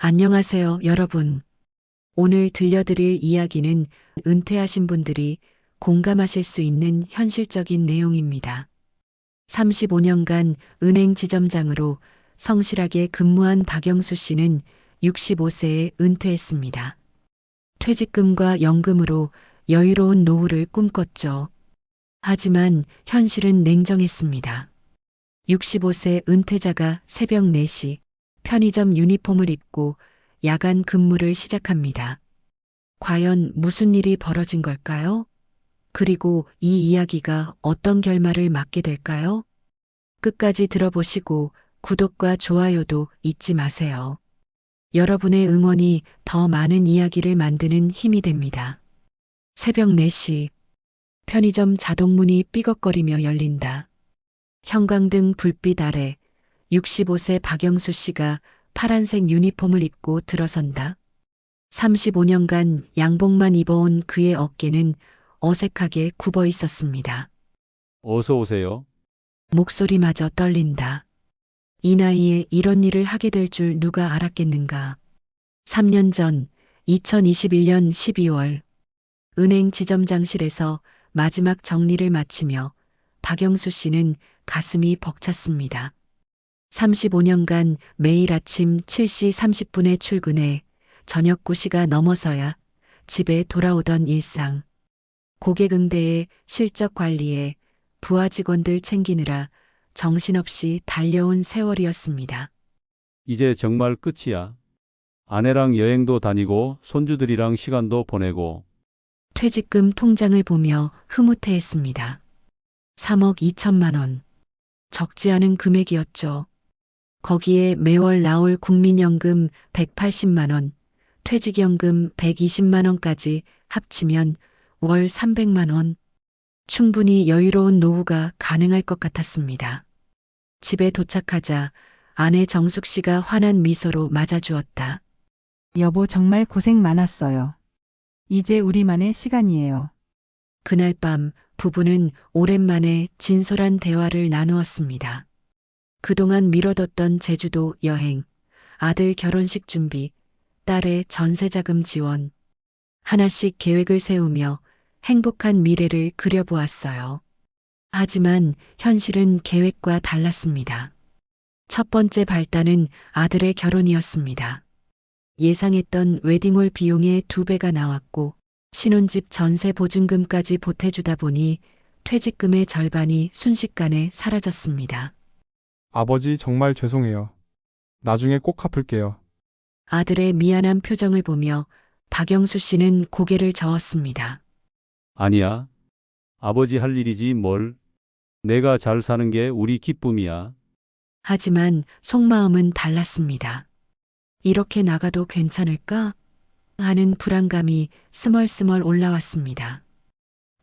안녕하세요, 여러분. 오늘 들려드릴 이야기는 은퇴하신 분들이 공감하실 수 있는 현실적인 내용입니다. 35년간 은행 지점장으로 성실하게 근무한 박영수 씨는 65세에 은퇴했습니다. 퇴직금과 연금으로 여유로운 노후를 꿈꿨죠. 하지만 현실은 냉정했습니다. 65세 은퇴자가 새벽 4시 편의점 유니폼을 입고 야간 근무를 시작합니다. 과연 무슨 일이 벌어진 걸까요? 그리고 이 이야기가 어떤 결말을 맞게 될까요? 끝까지 들어보시고 구독과 좋아요도 잊지 마세요. 여러분의 응원이 더 많은 이야기를 만드는 힘이 됩니다. 새벽 4시 편의점 자동문이 삐걱거리며 열린다. 형광등 불빛 아래 65세 박영수 씨가 파란색 유니폼을 입고 들어선다. 35년간 양복만 입어온 그의 어깨는 어색하게 굽어 있었습니다. 어서 오세요. 목소리마저 떨린다. 이 나이에 이런 일을 하게 될 줄 누가 알았겠는가. 3년 전 2021년 12월 은행 지점장실에서 마지막 정리를 마치며 박영수 씨는 가슴이 벅찼습니다. 35년간 매일 아침 7시 30분에 출근해 저녁 9시가 넘어서야 집에 돌아오던 일상. 고객 응대에 실적 관리에 부하 직원들 챙기느라 정신없이 달려온 세월이었습니다. 이제 정말 끝이야. 아내랑 여행도 다니고 손주들이랑 시간도 보내고 퇴직금 통장을 보며 흐뭇해했습니다. 3억 2천만 원. 적지 않은 금액이었죠. 거기에 매월 나올 국민연금 180만 원, 퇴직연금 120만 원까지 합치면 월 300만 원. 충분히 여유로운 노후가 가능할 것 같았습니다. 집에 도착하자 아내 정숙 씨가 환한 미소로 맞아주었다. 여보 정말 고생 많았어요. 이제 우리만의 시간이에요. 그날 밤 부부는 오랜만에 진솔한 대화를 나누었습니다. 그동안 미뤄뒀던 제주도 여행, 아들 결혼식 준비, 딸의 전세자금 지원. 하나씩 계획을 세우며 행복한 미래를 그려보았어요. 하지만 현실은 계획과 달랐습니다. 첫 번째 발단은 아들의 결혼이었습니다. 예상했던 웨딩홀 비용의 2배가 나왔고 신혼집 전세 보증금까지 보태주다 보니 퇴직금의 절반이 순식간에 사라졌습니다. 아버지 정말 죄송해요. 나중에 꼭 갚을게요. 아들의 미안한 표정을 보며 박영수 씨는 고개를 저었습니다. 아니야. 아버지 할 일이지 뭘. 내가 잘 사는 게 우리 기쁨이야. 하지만 속마음은 달랐습니다. 이렇게 나가도 괜찮을까? 하는 불안감이 스멀스멀 올라왔습니다.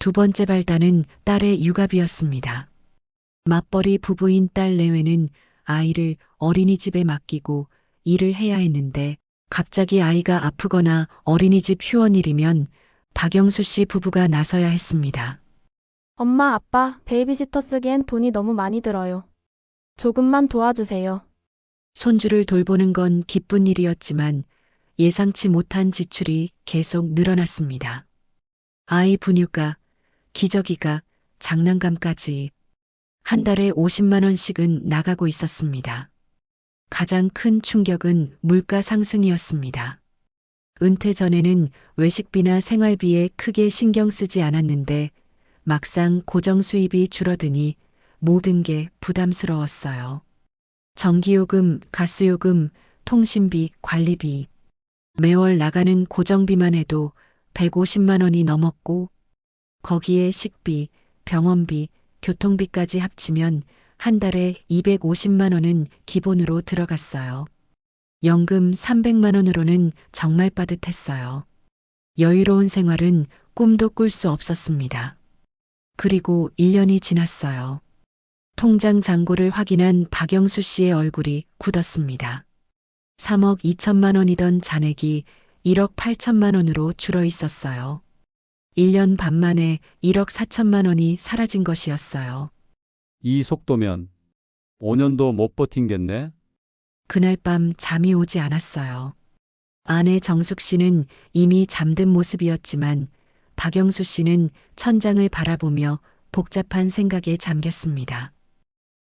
두 번째 발단은 딸의 육아비였습니다. 맞벌이 부부인 딸 내외는 아이를 어린이집에 맡기고 일을 해야 했는데 갑자기 아이가 아프거나 어린이집 휴원일이면 박영수 씨 부부가 나서야 했습니다. 엄마, 아빠, 베이비시터 쓰기엔 돈이 너무 많이 들어요. 조금만 도와주세요. 손주를 돌보는 건 기쁜 일이었지만 예상치 못한 지출이 계속 늘어났습니다. 아이 분유가, 기저귀가, 장난감까지 한 달에 50만 원씩은 나가고 있었습니다. 가장 큰 충격은 물가 상승이었습니다. 은퇴 전에는 외식비나 생활비에 크게 신경 쓰지 않았는데 막상 고정 수입이 줄어드니 모든 게 부담스러웠어요. 전기요금, 가스요금, 통신비, 관리비. 매월 나가는 고정비만 해도 150만 원이 넘었고 거기에 식비, 병원비, 교통비까지 합치면 한 달에 250만 원은 기본으로 들어갔어요. 연금 300만 원으로는 정말 빠듯했어요. 여유로운 생활은 꿈도 꿀 수 없었습니다. 그리고 1년이 지났어요. 통장 잔고를 확인한 박영수 씨의 얼굴이 굳었습니다. 3억 2천만 원이던 잔액이 1억 8천만 원으로 줄어 있었어요. 1년 반 만에 1억 4천만 원이 사라진 것이었어요. 이 속도면 5년도 못 버틴겠네. 그날 밤 잠이 오지 않았어요. 아내 정숙 씨는 이미 잠든 모습이었지만 박영수 씨는 천장을 바라보며 복잡한 생각에 잠겼습니다.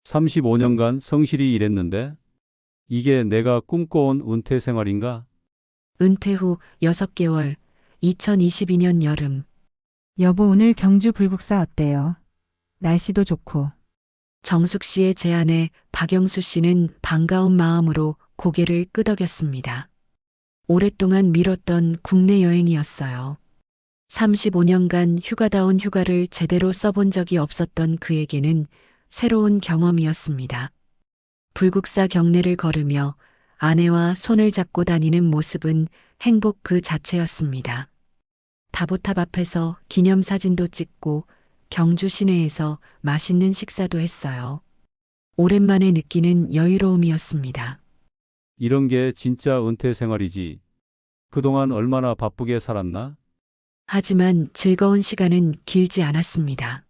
35년간 성실히 일했는데 이게 내가 꿈꿔온 은퇴 생활인가? 은퇴 후 6개월, 2022년 여름, 여보, 오늘 경주 불국사 어때요? 날씨도 좋고. 정숙 씨의 제안에 박영수 씨는 반가운 마음으로 고개를 끄덕였습니다. 오랫동안 미뤘던 국내 여행이었어요. 35년간 휴가다운 휴가를 제대로 써본 적이 없었던 그에게는 새로운 경험이었습니다. 불국사 경내를 걸으며 아내와 손을 잡고 다니는 모습은 행복 그 자체였습니다. 다보탑 앞에서 기념사진도 찍고 경주 시내에서 맛있는 식사도 했어요. 오랜만에 느끼는 여유로움이었습니다. 이런 게 진짜 은퇴 생활이지. 그동안 얼마나 바쁘게 살았나? 하지만 즐거운 시간은 길지 않았습니다.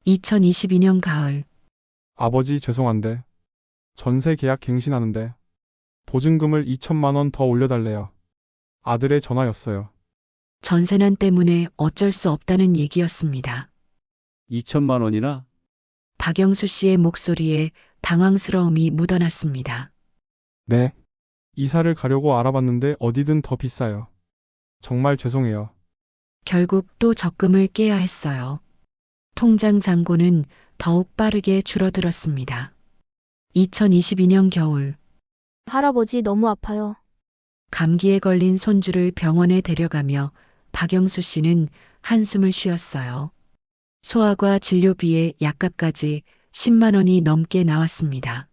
2022년 가을, 아버지 죄송한데 전세 계약 갱신하는데 보증금을 2천만 원 더 올려달래요. 아들의 전화였어요. 전세난 때문에 어쩔 수 없다는 얘기였습니다. 2천만 원이나? 박영수 씨의 목소리에 당황스러움이 묻어났습니다. 네. 이사를 가려고 알아봤는데 어디든 더 비싸요. 정말 죄송해요. 결국 또 적금을 깨야 했어요. 통장 잔고는 더욱 빠르게 줄어들었습니다. 2022년 겨울, 할아버지 너무 아파요. 감기에 걸린 손주를 병원에 데려가며 박영수 씨는 한숨을 쉬었어요. 소아과 진료비에 약값까지 10만 원이 넘게 나왔습니다.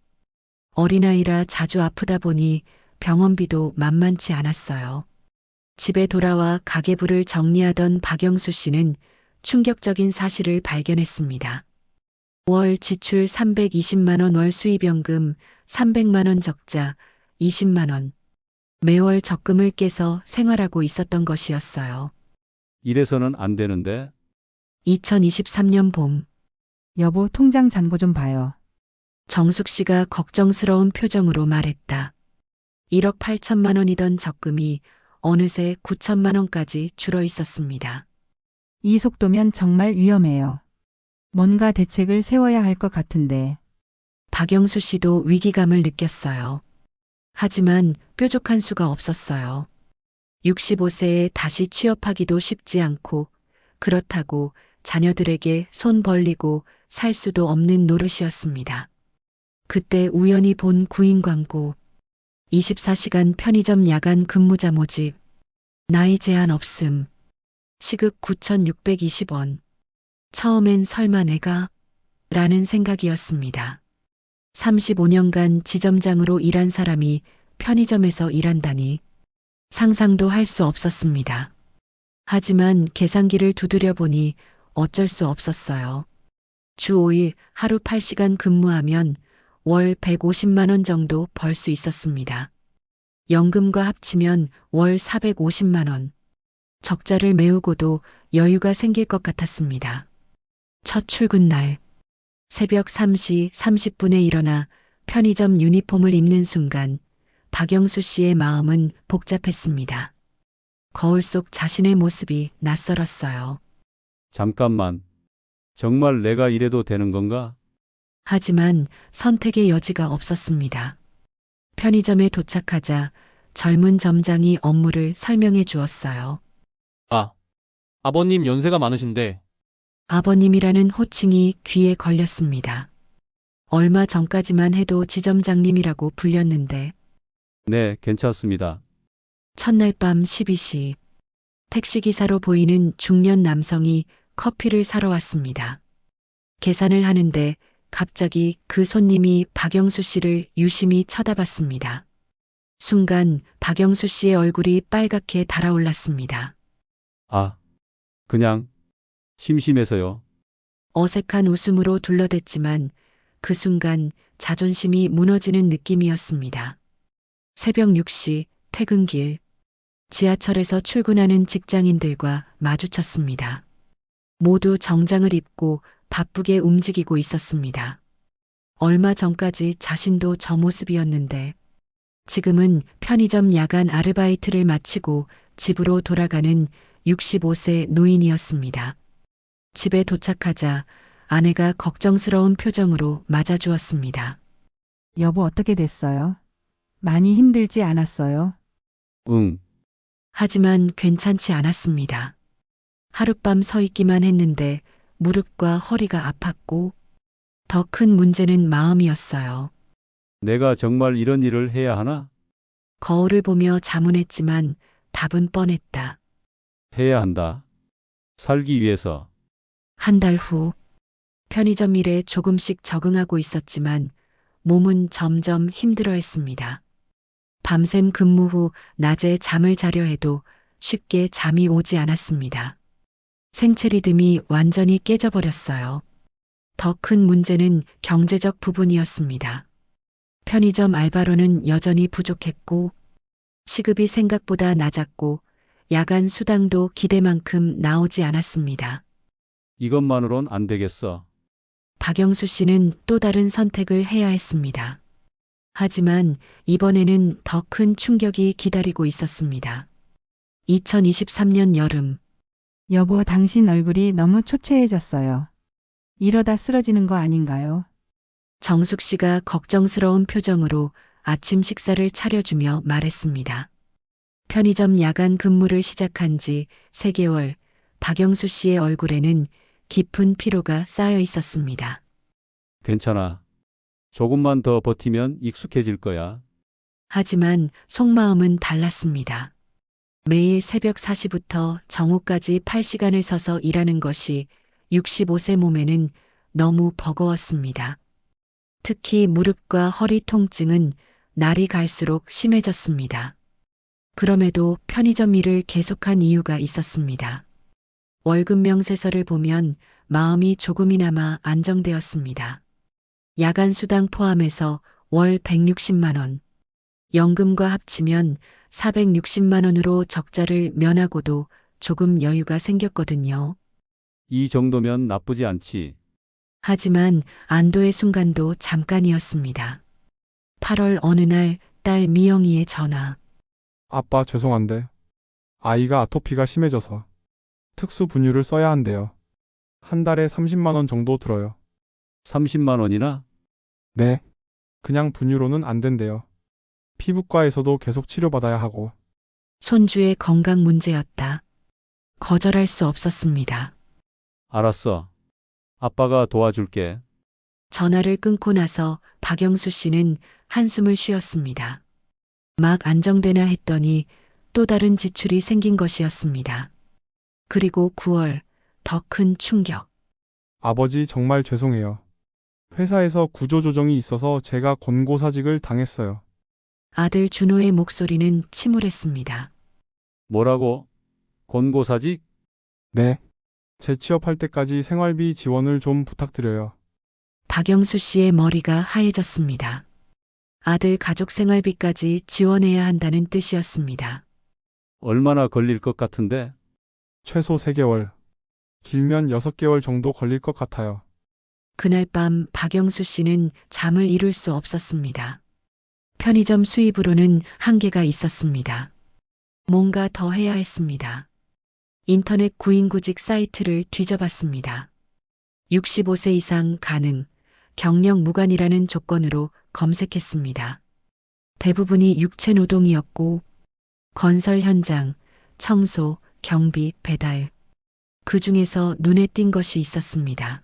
어린아이라 자주 아프다 보니 병원비도 만만치 않았어요. 집에 돌아와 가계부를 정리하던 박영수 씨는 충격적인 사실을 발견했습니다. 월 지출 320만 원, 월 수입연금 300만 원, 적자 20만 원. 매월 적금을 깨서 생활하고 있었던 것이었어요. 이래서는 안 되는데. 2023년 봄, 여보, 통장 잔고 좀 봐요. 정숙 씨가 걱정스러운 표정으로 말했다. 1억 8천만 원이던 적금이 어느새 9천만 원까지 줄어 있었습니다. 이 속도면 정말 위험해요. 뭔가 대책을 세워야 할 것 같은데. 박영수 씨도 위기감을 느꼈어요. 하지만 뾰족한 수가 없었어요. 65세에 다시 취업하기도 쉽지 않고 그렇다고 자녀들에게 손 벌리고 살 수도 없는 노릇이었습니다. 그때 우연히 본 구인 광고. 24시간 편의점 야간 근무자 모집. 나이 제한 없음. 시급 9,620원. 처음엔 설마 내가? 라는 생각이었습니다. 35년간 지점장으로 일한 사람이 편의점에서 일한다니 상상도 할 수 없었습니다. 하지만 계산기를 두드려 보니 어쩔 수 없었어요. 주 5일 하루 8시간 근무하면 월 150만 원 정도 벌 수 있었습니다. 연금과 합치면 월 450만 원. 적자를 메우고도 여유가 생길 것 같았습니다. 첫 출근 날, 새벽 3시 30분에 일어나 편의점 유니폼을 입는 순간 박영수 씨의 마음은 복잡했습니다. 거울 속 자신의 모습이 낯설었어요. 잠깐만. 정말 내가 이래도 되는 건가? 하지만 선택의 여지가 없었습니다. 편의점에 도착하자 젊은 점장이 업무를 설명해 주었어요. 아버님 연세가 많으신데 아버님이라는 호칭이 귀에 걸렸습니다. 얼마 전까지만 해도 지점장님이라고 불렸는데 네, 괜찮습니다. 첫날 밤 12시 택시기사로 보이는 중년 남성이 커피를 사러 왔습니다. 계산을 하는데 갑자기 그 손님이 박영수 씨를 유심히 쳐다봤습니다. 순간 박영수 씨의 얼굴이 빨갛게 달아올랐습니다. 그냥 심심해서요. 어색한 웃음으로 둘러댔지만 그 순간 자존심이 무너지는 느낌이었습니다. 새벽 6시 퇴근길, 지하철에서 출근하는 직장인들과 마주쳤습니다. 모두 정장을 입고 바쁘게 움직이고 있었습니다. 얼마 전까지 자신도 저 모습이었는데 지금은 편의점 야간 아르바이트를 마치고 집으로 돌아가는 65세 노인이었습니다. 집에 도착하자 아내가 걱정스러운 표정으로 맞아주었습니다. 여보 어떻게 됐어요? 많이 힘들지 않았어요? 응, 하지만 괜찮지 않았습니다. 하룻밤 서 있기만 했는데 무릎과 허리가 아팠고 더 큰 문제는 마음이었어요. 내가 정말 이런 일을 해야 하나? 거울을 보며 자문했지만 답은 뻔했다. 해야 한다. 살기 위해서. 한 달 후 편의점 일에 조금씩 적응하고 있었지만 몸은 점점 힘들어했습니다. 밤샘 근무 후 낮에 잠을 자려 해도 쉽게 잠이 오지 않았습니다. 생체 리듬이 완전히 깨져버렸어요. 더 큰 문제는 경제적 부분이었습니다. 편의점 알바로는 여전히 부족했고 시급이 생각보다 낮았고 야간 수당도 기대만큼 나오지 않았습니다. 이것만으론 안 되겠어. 박영수 씨는 또 다른 선택을 해야 했습니다. 하지만 이번에는 더 큰 충격이 기다리고 있었습니다. 2023년 여름, 여보 당신 얼굴이 너무 초췌해졌어요. 이러다 쓰러지는 거 아닌가요? 정숙 씨가 걱정스러운 표정으로 아침 식사를 차려주며 말했습니다. 편의점 야간 근무를 시작한 지 3개월, 박영수 씨의 얼굴에는 깊은 피로가 쌓여 있었습니다. 괜찮아. 조금만 더 버티면 익숙해질 거야. 하지만 속마음은 달랐습니다. 매일 새벽 4시부터 정오까지 8시간을 서서 일하는 것이 65세 몸에는 너무 버거웠습니다. 특히 무릎과 허리 통증은 날이 갈수록 심해졌습니다. 그럼에도 편의점 일을 계속한 이유가 있었습니다. 월급 명세서를 보면 마음이 조금이나마 안정되었습니다. 야간 수당 포함해서 월 160만 원, 연금과 합치면 460만 원으로 적자를 면하고도 조금 여유가 생겼거든요. 이 정도면 나쁘지 않지. 하지만 안도의 순간도 잠깐이었습니다. 8월 어느 날 딸 미영이의 전화. 아빠 죄송한데 아이가 아토피가 심해져서 특수 분유를 써야 한대요. 한 달에 30만 원 정도 들어요. 30만 원이나? 네. 그냥 분유로는 안 된대요. 피부과에서도 계속 치료받아야 하고. 손주의 건강 문제였다. 거절할 수 없었습니다. 알았어. 아빠가 도와줄게. 전화를 끊고 나서 박영수 씨는 한숨을 쉬었습니다. 막 안정되나 했더니 또 다른 지출이 생긴 것이었습니다. 그리고 9월 더 큰 충격. 아버지 정말 죄송해요. 회사에서 구조조정이 있어서 제가 권고사직을 당했어요. 아들 준호의 목소리는 침울했습니다. 뭐라고? 권고사직? 네. 재취업할 때까지 생활비 지원을 좀 부탁드려요. 박영수 씨의 머리가 하얘졌습니다. 아들 가족 생활비까지 지원해야 한다는 뜻이었습니다. 얼마나 걸릴 것 같은데? 최소 3개월. 길면 6개월 정도 걸릴 것 같아요. 그날 밤 박영수 씨는 잠을 이룰 수 없었습니다. 편의점 수입으로는 한계가 있었습니다. 뭔가 더 해야 했습니다. 인터넷 구인구직 사이트를 뒤져봤습니다. 65세 이상 가능, 경력 무관이라는 조건으로 검색했습니다. 대부분이 육체 노동이었고 건설 현장, 청소, 경비, 배달. 그 중에서 눈에 띈 것이 있었습니다.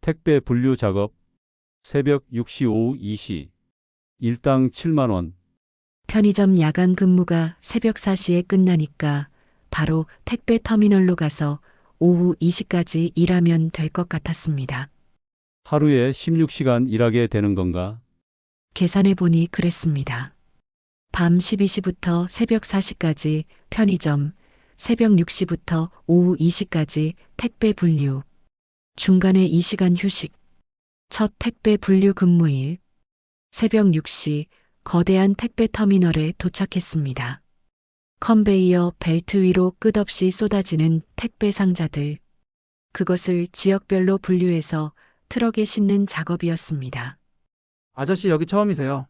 택배 분류 작업. 새벽 6시 오후 2시. 일당 7만 원. 편의점 야간 근무가 새벽 4시에 끝나니까 바로 택배 터미널로 가서 오후 2시까지 일하면 될 것 같았습니다. 하루에 16시간 일하게 되는 건가? 계산해 보니 그랬습니다. 밤 12시부터 새벽 4시까지 편의점, 새벽 6시부터 오후 2시까지 택배 분류, 중간에 2시간 휴식, 첫 택배 분류 근무일, 새벽 6시 거대한 택배 터미널에 도착했습니다. 컨베이어 벨트 위로 끝없이 쏟아지는 택배 상자들. 그것을 지역별로 분류해서 트럭에 싣는 작업이었습니다. 아저씨 여기 처음이세요.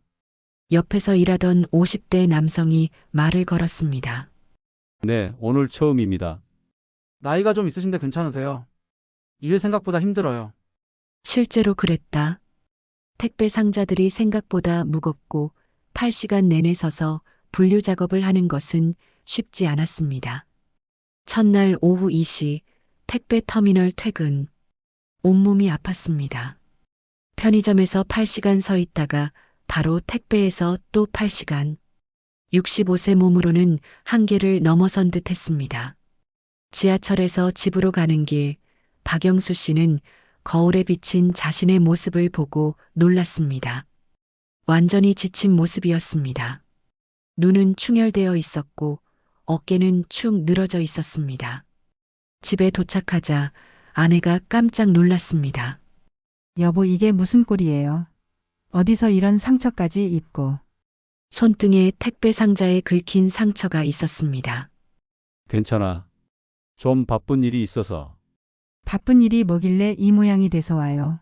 옆에서 일하던 50대 남성이 말을 걸었습니다. 네, 오늘 처음입니다. 나이가 좀 있으신데 괜찮으세요? 일 생각보다 힘들어요. 실제로 그랬다. 택배 상자들이 생각보다 무겁고 8시간 내내 서서 분류 작업을 하는 것은 쉽지 않았습니다. 첫날 오후 2시 택배 터미널 퇴근. 온몸이 아팠습니다. 편의점에서 8시간 서 있다가 바로 택배에서 또 8시간. 65세 몸으로는 한계를 넘어선 듯 했습니다. 지하철에서 집으로 가는 길, 박영수 씨는 거울에 비친 자신의 모습을 보고 놀랐습니다. 완전히 지친 모습이었습니다. 눈은 충혈되어 있었고 어깨는 축 늘어져 있었습니다. 집에 도착하자 아내가 깜짝 놀랐습니다. 여보, 이게 무슨 꼴이에요? 어디서 이런 상처까지 입고. 손등에 택배 상자에 긁힌 상처가 있었습니다. 괜찮아. 좀 바쁜 일이 있어서. 바쁜 일이 뭐길래 이 모양이 돼서 와요.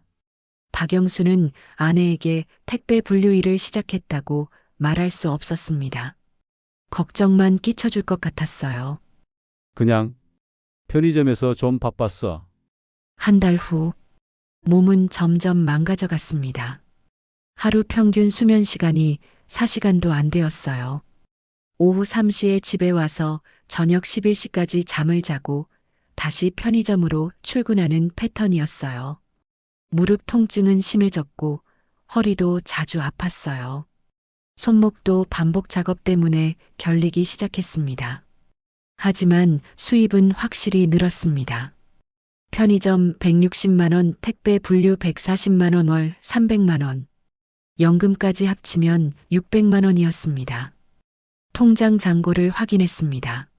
박영수는 아내에게 택배 분류 일을 시작했다고 말할 수 없었습니다. 걱정만 끼쳐줄 것 같았어요. 그냥 편의점에서 좀 바빴어. 한 달 후, 몸은 점점 망가져 갔습니다. 하루 평균 수면 시간이 4시간도 안 되었어요. 오후 3시에 집에 와서 저녁 11시까지 잠을 자고 다시 편의점으로 출근하는 패턴이었어요. 무릎 통증은 심해졌고 허리도 자주 아팠어요. 손목도 반복 작업 때문에 결리기 시작했습니다. 하지만 수입은 확실히 늘었습니다. 편의점 160만 원, 택배 분류 140만 원, 월 300만 원. 연금까지 합치면 600만 원이었습니다. 통장 잔고를 확인했습니다.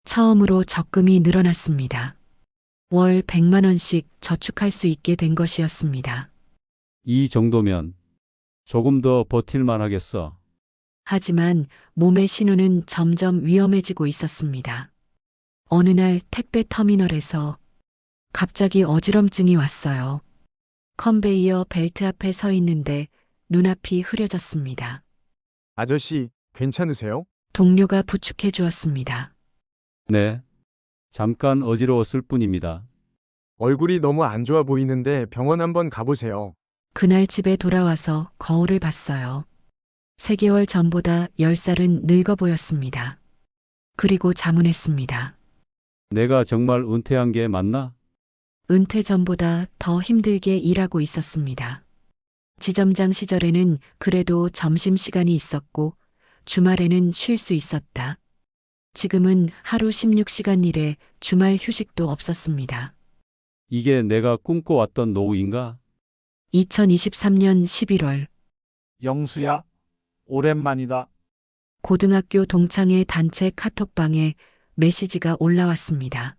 처음으로 적금이 늘어났습니다. 월 100만 원씩 저축할 수 있게 된 것이었습니다. 이 정도면 조금 더 버틸만 하겠어. 하지만 몸의 신호는 점점 위험해지고 있었습니다. 어느 날 택배 터미널에서 갑자기 어지럼증이 왔어요. 컨베이어 벨트 앞에 서 있는데 눈앞이 흐려졌습니다. 아저씨, 괜찮으세요? 동료가 부축해 주었습니다. 네. 잠깐 어지러웠을 뿐입니다. 얼굴이 너무 안 좋아 보이는데 병원 한번 가보세요. 그날 집에 돌아와서 거울을 봤어요. 3개월 전보다 10살은 늙어 보였습니다. 그리고 자문했습니다. 내가 정말 은퇴한 게 맞나? 은퇴 전보다 더 힘들게 일하고 있었습니다. 지점장 시절에는 그래도 점심시간이 있었고 주말에는 쉴 수 있었다. 지금은 하루 16시간 일에 주말 휴식도 없었습니다. 이게 내가 꿈꿔왔던 노후인가? 2023년 11월 영수야, 오랜만이다. 고등학교 동창회 단체 카톡방에 메시지가 올라왔습니다.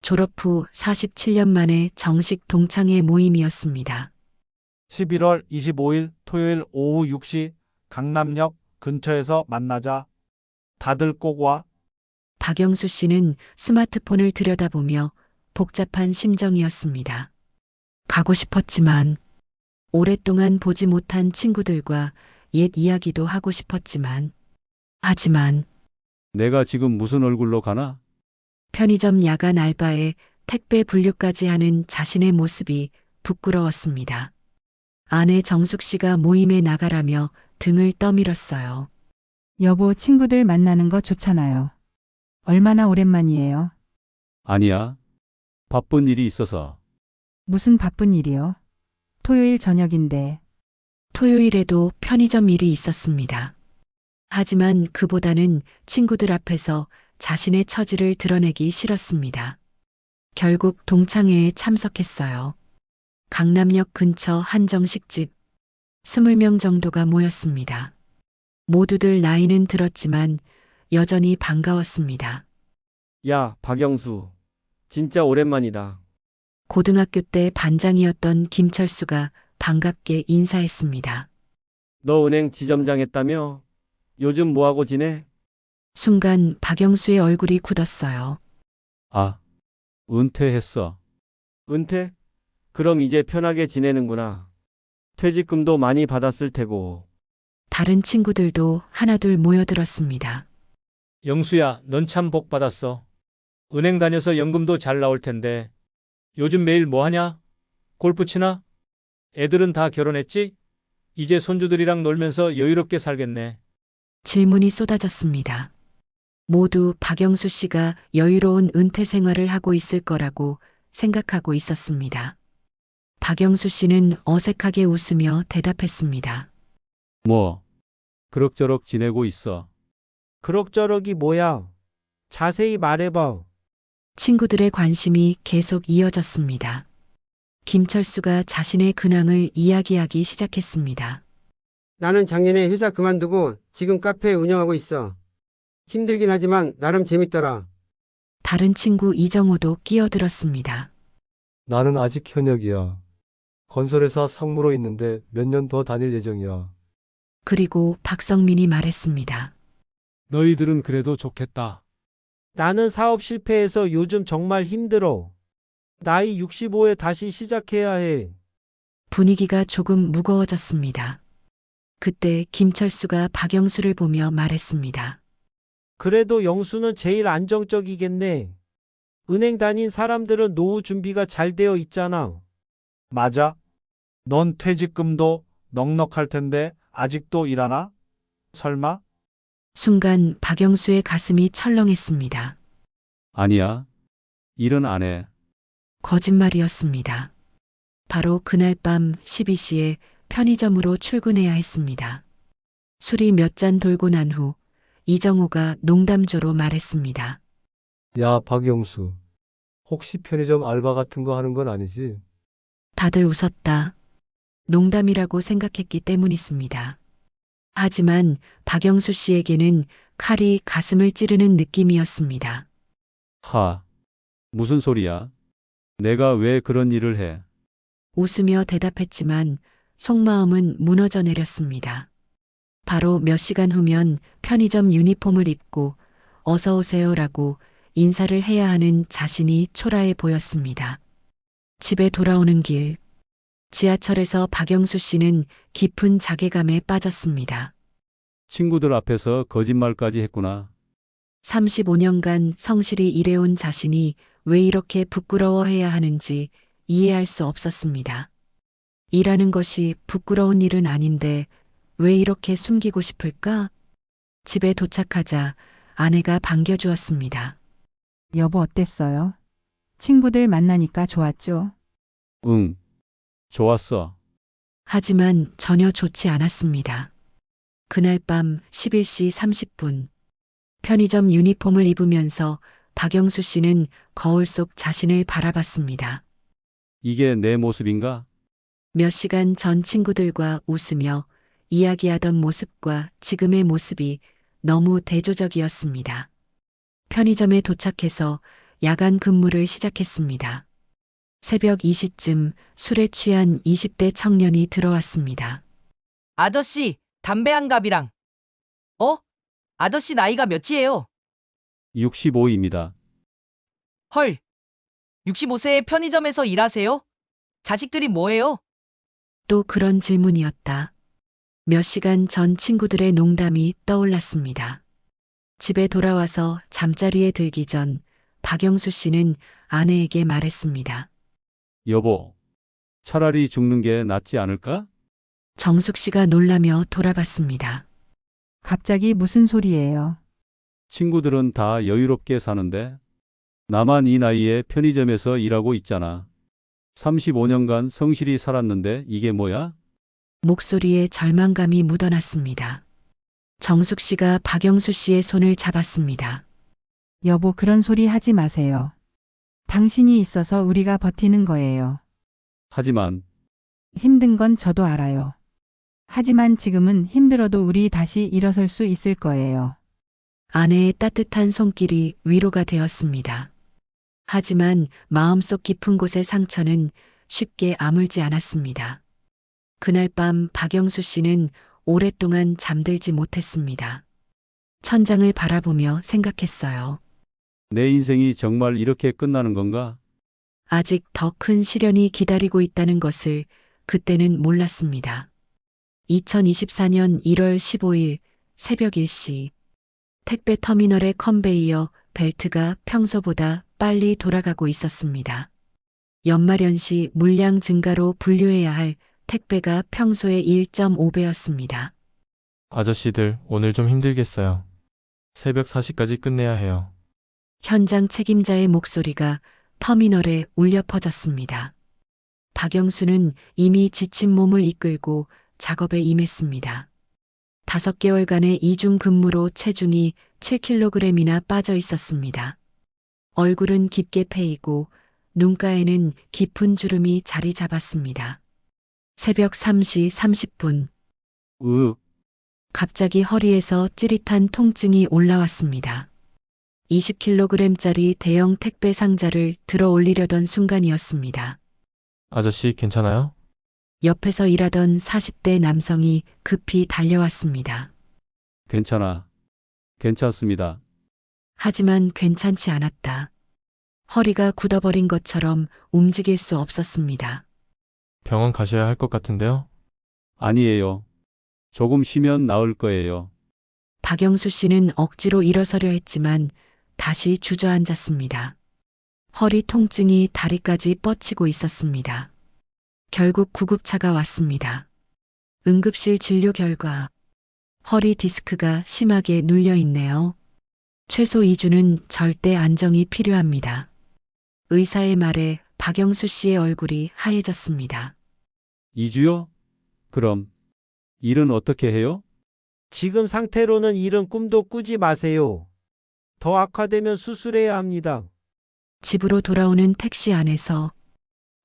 졸업 후 47년 만에 정식 동창회 모임이었습니다. 11월 25일 토요일 오후 6시 강남역 근처에서 만나자. 다들 꼭 와. 박영수 씨는 스마트폰을 들여다보며 복잡한 심정이었습니다. 가고 싶었지만, 오랫동안 보지 못한 친구들과 옛 이야기도 하고 싶었지만, 하지만 내가 지금 무슨 얼굴로 가나? 편의점 야간 알바에 택배 분류까지 하는 자신의 모습이 부끄러웠습니다. 아내 정숙 씨가 모임에 나가라며 등을 떠밀었어요. 여보, 친구들 만나는 거 좋잖아요. 얼마나 오랜만이에요? 아니야. 바쁜 일이 있어서. 무슨 바쁜 일이요? 토요일 저녁인데. 토요일에도 편의점 일이 있었습니다. 하지만 그보다는 친구들 앞에서 자신의 처지를 드러내기 싫었습니다. 결국 동창회에 참석했어요. 강남역 근처 한정식집. 20명 정도가 모였습니다. 모두들 나이는 들었지만 여전히 반가웠습니다. 야, 박영수. 진짜 오랜만이다. 고등학교 때 반장이었던 김철수가 반갑게 인사했습니다. 너 은행 지점장 했다며? 요즘 뭐하고 지내? 순간 박영수의 얼굴이 굳었어요. 아, 은퇴했어. 은퇴? 그럼 이제 편하게 지내는구나. 퇴직금도 많이 받았을 테고. 다른 친구들도 하나둘 모여들었습니다. 영수야, 넌 참 복 받았어. 은행 다녀서 연금도 잘 나올 텐데. 요즘 매일 뭐 하냐? 골프 치나? 애들은 다 결혼했지? 이제 손주들이랑 놀면서 여유롭게 살겠네. 질문이 쏟아졌습니다. 모두 박영수 씨가 여유로운 은퇴 생활을 하고 있을 거라고 생각하고 있었습니다. 박영수 씨는 어색하게 웃으며 대답했습니다. 뭐, 그럭저럭 지내고 있어. 그럭저럭이 뭐야? 자세히 말해봐. 친구들의 관심이 계속 이어졌습니다. 김철수가 자신의 근황을 이야기하기 시작했습니다. 나는 작년에 회사 그만두고 지금 카페 운영하고 있어. 힘들긴 하지만 나름 재밌더라. 다른 친구 이정호도 끼어들었습니다. 나는 아직 현역이야. 건설회사 상무로 있는데 몇 년 더 다닐 예정이야. 그리고 박성민이 말했습니다. 너희들은 그래도 좋겠다. 나는 사업 실패해서 요즘 정말 힘들어. 나이 65에 다시 시작해야 해. 분위기가 조금 무거워졌습니다. 그때 김철수가 박영수를 보며 말했습니다. 그래도 영수는 제일 안정적이겠네. 은행 다닌 사람들은 노후 준비가 잘 되어 있잖아. 맞아. 넌 퇴직금도 넉넉할 텐데 아직도 일하나? 설마? 순간 박영수의 가슴이 철렁했습니다. 아니야. 일은 안 해. 거짓말이었습니다. 바로 그날 밤 12시에 편의점으로 출근해야 했습니다. 술이 몇 잔 돌고 난 후 이정호가 농담조로 말했습니다. 야, 박영수. 혹시 편의점 알바 같은 거 하는 건 아니지? 다들 웃었다. 농담이라고 생각했기 때문이습니다. 하지만 박영수 씨에게는 칼이 가슴을 찌르는 느낌이었습니다. 하. 무슨 소리야? 내가 왜 그런 일을 해? 웃으며 대답했지만 속마음은 무너져 내렸습니다. 바로 몇 시간 후면 편의점 유니폼을 입고 어서 오세요라고 인사를 해야 하는 자신이 초라해 보였습니다. 집에 돌아오는 길, 지하철에서 박영수 씨는 깊은 자괴감에 빠졌습니다. 친구들 앞에서 거짓말까지 했구나. 35년간 성실히 일해온 자신이 왜 이렇게 부끄러워해야 하는지 이해할 수 없었습니다. 일하는 것이 부끄러운 일은 아닌데 왜 이렇게 숨기고 싶을까? 집에 도착하자 아내가 반겨주었습니다. 여보 어땠어요? 친구들 만나니까 좋았죠? 응. 좋았어. 하지만 전혀 좋지 않았습니다. 그날 밤 11시 30분 편의점 유니폼을 입으면서 박영수 씨는 거울 속 자신을 바라봤습니다. 이게 내 모습인가? 몇 시간 전 친구들과 웃으며 이야기하던 모습과 지금의 모습이 너무 대조적이었습니다. 편의점에 도착해서 야간 근무를 시작했습니다. 새벽 2시쯤 술에 취한 20대 청년이 들어왔습니다. 아저씨, 담배 한 갑이랑. 어? 아저씨 나이가 몇이에요? 65입니다. 헐. 65세에 편의점에서 일하세요? 자식들이 뭐예요? 또 그런 질문이었다. 몇 시간 전 친구들의 농담이 떠올랐습니다. 집에 돌아와서 잠자리에 들기 전 박영수 씨는 아내에게 말했습니다. 여보, 차라리 죽는 게 낫지 않을까? 정숙 씨가 놀라며 돌아봤습니다. 갑자기 무슨 소리예요? 친구들은 다 여유롭게 사는데 나만 이 나이에 편의점에서 일하고 있잖아. 35년간 성실히 살았는데 이게 뭐야? 목소리에 절망감이 묻어났습니다. 정숙 씨가 박영수 씨의 손을 잡았습니다. 여보 그런 소리 하지 마세요. 당신이 있어서 우리가 버티는 거예요. 하지만 힘든 건 저도 알아요. 하지만 지금은 힘들어도 우리 다시 일어설 수 있을 거예요. 아내의 따뜻한 손길이 위로가 되었습니다. 하지만 마음속 깊은 곳의 상처는 쉽게 아물지 않았습니다. 그날 밤 박영수 씨는 오랫동안 잠들지 못했습니다. 천장을 바라보며 생각했어요. 내 인생이 정말 이렇게 끝나는 건가? 아직 더 큰 시련이 기다리고 있다는 것을 그때는 몰랐습니다. 2024년 1월 15일 새벽 1시 택배 터미널의 컨베이어 벨트가 평소보다 빨리 돌아가고 있었습니다. 연말연시 물량 증가로 분류해야 할 택배가 평소의 1.5배였습니다. 아저씨들, 오늘 좀 힘들겠어요. 새벽 4시까지 끝내야 해요. 현장 책임자의 목소리가 터미널에 울려 퍼졌습니다. 박영수는 이미 지친 몸을 이끌고 작업에 임했습니다. 5개월간의 이중 근무로 체중이 7kg이나 빠져 있었습니다. 얼굴은 깊게 패이고 눈가에는 깊은 주름이 자리 잡았습니다. 새벽 3시 30분. 갑자기 허리에서 찌릿한 통증이 올라왔습니다. 20kg짜리 대형 택배 상자를 들어 올리려던 순간이었습니다. 아저씨, 괜찮아요? 옆에서 일하던 40대 남성이 급히 달려왔습니다. 괜찮아. 괜찮습니다. 하지만 괜찮지 않았다. 허리가 굳어버린 것처럼 움직일 수 없었습니다. 병원 가셔야 할 것 같은데요? 아니에요. 조금 쉬면 나을 거예요. 박영수 씨는 억지로 일어서려 했지만 다시 주저앉았습니다. 허리 통증이 다리까지 뻗치고 있었습니다. 결국 구급차가 왔습니다. 응급실 진료 결과 허리 디스크가 심하게 눌려 있네요. 최소 2주는 절대 안정이 필요합니다. 의사의 말에 박영수 씨의 얼굴이 하얘졌습니다. 2주요? 그럼 일은 어떻게 해요? 지금 상태로는 일은 꿈도 꾸지 마세요. 더 악화되면 수술해야 합니다. 집으로 돌아오는 택시 안에서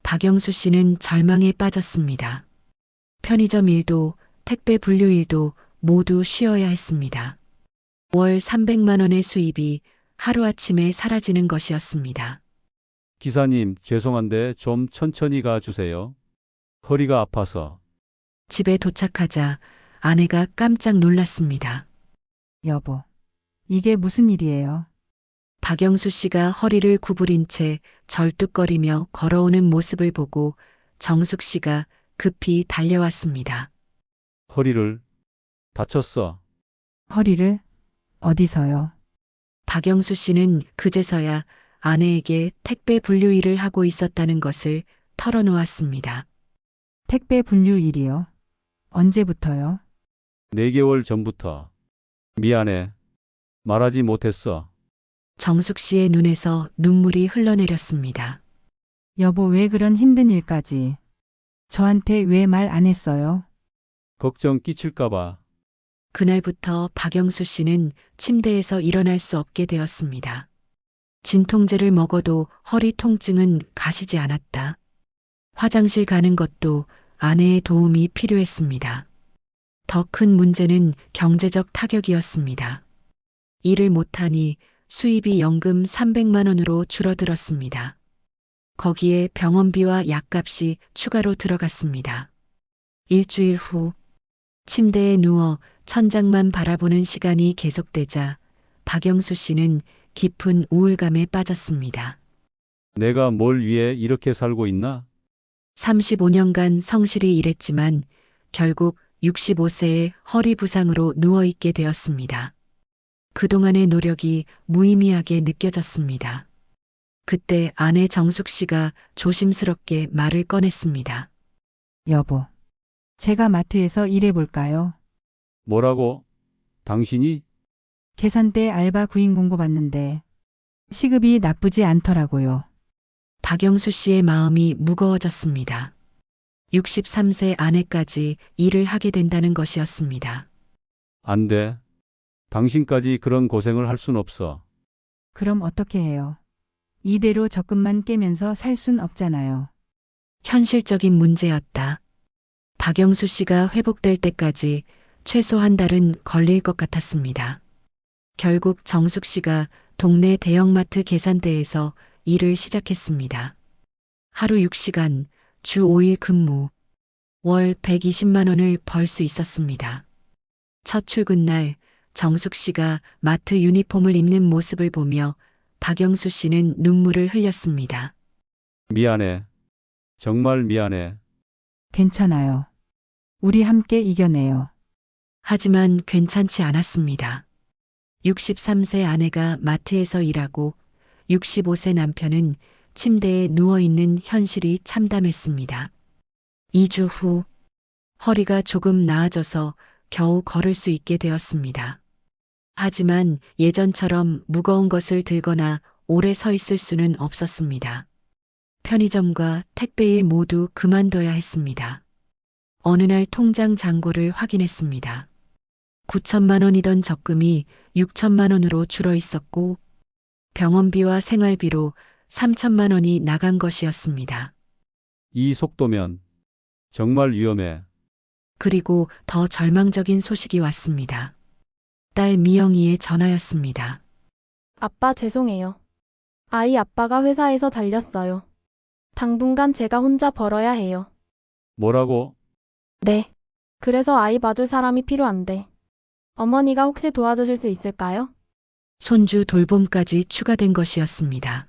박영수 씨는 절망에 빠졌습니다. 편의점 일도 택배 분류 일도 모두 쉬어야 했습니다. 월 300만 원의 수입이 하루아침에 사라지는 것이었습니다. 기사님, 죄송한데 좀 천천히 가주세요. 허리가 아파서. 집에 도착하자 아내가 깜짝 놀랐습니다. 여보, 이게 무슨 일이에요? 박영수 씨가 허리를 구부린 채 절뚝거리며 걸어오는 모습을 보고 정숙 씨가 급히 달려왔습니다. 허리를 다쳤어. 허리를? 어디서요? 박영수 씨는 그제서야 아내에게 택배 분류 일을 하고 있었다는 것을 털어놓았습니다. 택배 분류 일이요? 언제부터요? 4개월 전부터. 미안해. 말하지 못했어. 정숙 씨의 눈에서 눈물이 흘러내렸습니다. 여보, 왜 그런 힘든 일까지? 저한테 왜 말 안 했어요? 걱정 끼칠까봐. 그날부터 박영수 씨는 침대에서 일어날 수 없게 되었습니다. 진통제를 먹어도 허리 통증은 가시지 않았다. 화장실 가는 것도 아내의 도움이 필요했습니다. 더 큰 문제는 경제적 타격이었습니다. 일을 못하니 수입이 연금 300만 원으로 줄어들었습니다. 거기에 병원비와 약값이 추가로 들어갔습니다. 일주일 후 침대에 누워 천장만 바라보는 시간이 계속되자 박영수 씨는 깊은 우울감에 빠졌습니다. 내가 뭘 위해 이렇게 살고 있나? 35년간 성실히 일했지만 결국 65세의 허리 부상으로 누워있게 되었습니다. 그동안의 노력이 무의미하게 느껴졌습니다. 그때 아내 정숙 씨가 조심스럽게 말을 꺼냈습니다. 여보, 제가 마트에서 일해볼까요? 뭐라고? 당신이? 계산대 알바 구인 공고 받는데 시급이 나쁘지 않더라고요. 박영수 씨의 마음이 무거워졌습니다. 63세 아내까지 일을 하게 된다는 것이었습니다. 안 돼. 당신까지 그런 고생을 할 순 없어. 그럼 어떻게 해요? 이대로 적금만 깨면서 살 순 없잖아요. 현실적인 문제였다. 박영수 씨가 회복될 때까지 최소 한 달은 걸릴 것 같았습니다. 결국 정숙 씨가 동네 대형마트 계산대에서 일을 시작했습니다. 하루 6시간, 주 5일 근무, 월 120만 원을 벌 수 있었습니다. 첫 출근 날 정숙 씨가 마트 유니폼을 입는 모습을 보며 박영수 씨는 눈물을 흘렸습니다. 미안해. 정말 미안해. 괜찮아요. 우리 함께 이겨내요. 하지만 괜찮지 않았습니다. 63세 아내가 마트에서 일하고 65세 남편은 침대에 누워있는 현실이 참담했습니다. 2주 후 허리가 조금 나아져서 겨우 걸을 수 있게 되었습니다. 하지만 예전처럼 무거운 것을 들거나 오래 서 있을 수는 없었습니다. 편의점과 택배일 모두 그만둬야 했습니다. 어느 날 통장 잔고를 확인했습니다. 9천만 원이던 적금이 6천만 원으로 줄어 있었고 병원비와 생활비로 3천만 원이 나간 것이었습니다. 이 속도면 정말 위험해. 그리고 더 절망적인 소식이 왔습니다. 딸 미영이의 전화였습니다. 아빠 죄송해요. 아이 아빠가 회사에서 잘렸어요. 당분간 제가 혼자 벌어야 해요. 뭐라고? 네. 그래서 아이 봐줄 사람이 필요한데. 어머니가 혹시 도와주실 수 있을까요? 손주 돌봄까지 추가된 것이었습니다.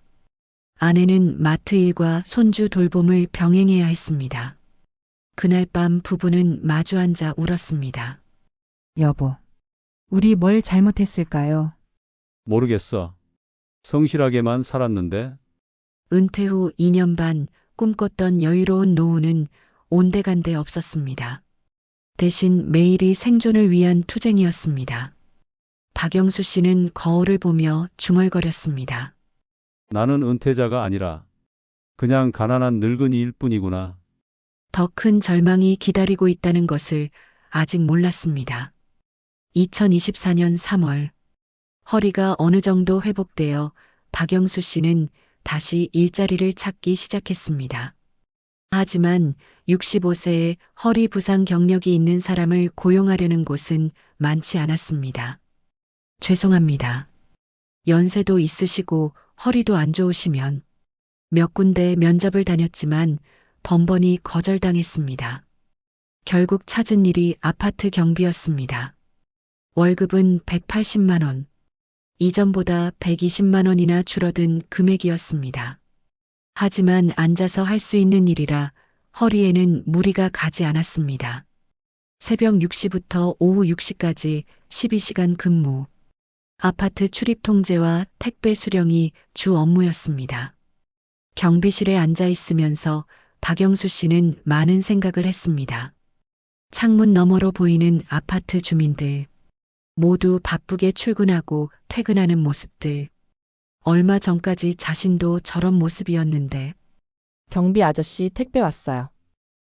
아내는 마트 일과 손주 돌봄을 병행해야 했습니다. 그날 밤 부부는 마주 앉아 울었습니다. 여보, 우리 뭘 잘못했을까요? 모르겠어. 성실하게만 살았는데. 은퇴 후 2년 반 꿈꿨던 여유로운 노후는 온데간데 없었습니다. 대신 매일이 생존을 위한 투쟁이었습니다. 박영수 씨는 거울을 보며 중얼거렸습니다. 나는 은퇴자가 아니라 그냥 가난한 늙은이일 뿐이구나. 더 큰 절망이 기다리고 있다는 것을 아직 몰랐습니다. 2024년 3월 허리가 어느 정도 회복되어 박영수 씨는 다시 일자리를 찾기 시작했습니다. 하지만 65세에 허리 부상 경력이 있는 사람을 고용하려는 곳은 많지 않았습니다. 죄송합니다. 연세도 있으시고 허리도 안 좋으시면 몇 군데 면접을 다녔지만 번번이 거절당했습니다. 결국 찾은 일이 아파트 경비였습니다. 월급은 180만 원. 이전보다 120만 원이나 줄어든 금액이었습니다. 하지만 앉아서 할 수 있는 일이라 허리에는 무리가 가지 않았습니다. 새벽 6시부터 오후 6시까지 12시간 근무. 아파트 출입 통제와 택배 수령이 주 업무였습니다. 경비실에 앉아 있으면서 박영수 씨는 많은 생각을 했습니다. 창문 너머로 보이는 아파트 주민들. 모두 바쁘게 출근하고 퇴근하는 모습들. 얼마 전까지 자신도 저런 모습이었는데. 경비 아저씨 택배 왔어요.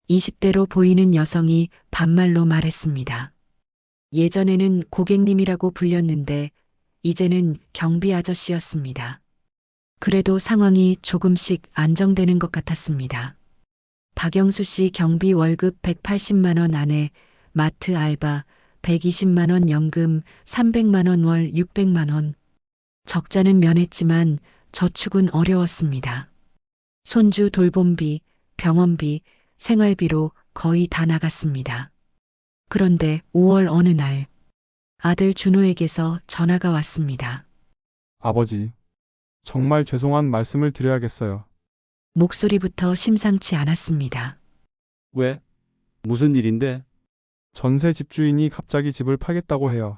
20대로 보이는 여성이 반말로 말했습니다. 예전에는 고객님이라고 불렸는데 이제는 경비 아저씨였습니다. 그래도 상황이 조금씩 안정되는 것 같았습니다. 박영수 씨 경비 월급 180만 원 안에 마트 알바 120만 원 연금 300만 원 월 600만 원. 적자는 면했지만 저축은 어려웠습니다. 손주 돌봄비, 병원비, 생활비로 거의 다 나갔습니다. 그런데 5월 어느 날 아들 준호에게서 전화가 왔습니다. 아버지, 정말 죄송한 말씀을 드려야겠어요. 목소리부터 심상치 않았습니다. 왜? 무슨 일인데? 전세 집주인이 갑자기 집을 팔겠다고 해요.